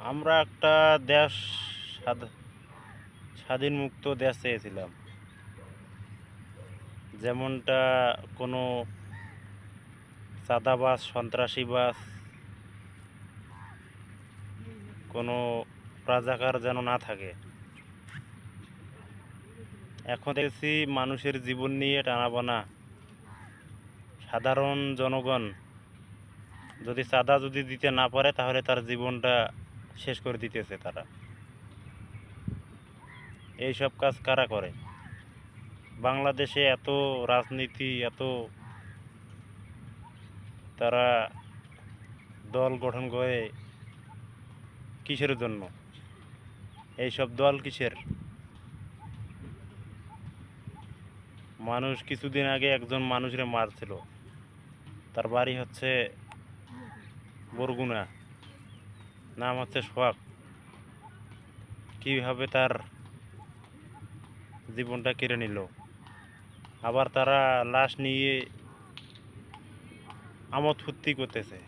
আমরা একটা দেশ স্বাধীন মুক্ত দেশ চেয়েছিলাম, যেমনটা কোনো চাঁদাবাজ সন্ত্রাসীবাজ কোনো রাজাকার যেন না থাকে। এখন দেখছি মানুষের জীবন নিয়ে টানাবানা। সাধারণ জনগণ চাঁদা যদি দিতে না পারে তাহলে তার জীবনটা শেষ করে দিতেছে তারা। এই সব কাজ কারা করে? বাংলাদেশে এত রাজনীতি, এত তারা দল গঠন করে কিসের জন্য? এইসব দল কিসের? মানুষ কিছুদিন আগে একজন মানুষের মারছিল, তার বাড়ি হচ্ছে বরগুনা, নাম হচ্ছে সোহাগ। কিভাবে তার জীবনটা কেড়ে নিল? আবার তারা লাশ নিয়ে আমোদ ফুর্তি করতেছে,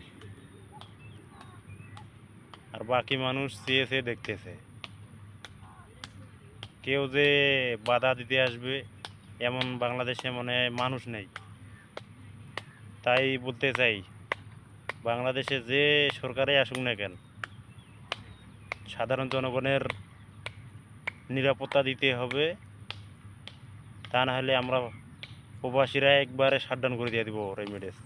আর বাকি মানুষ চেয়ে চেয়ে দেখতেছে। কেউ যে বাধা দিতে আসবে এমন বাংলাদেশে মনে হয় মানুষ নেই। তাই বলতে চাই, বাংলাদেশে যে সরকারে আসুক না কেন, সাধারণ জনগণের নিরাপত্তা দিতে হবে। তা না হলে আমরা প্রবাসীরা একবারে শাটডাউন করে দিয়ে দিব রেমিডেস।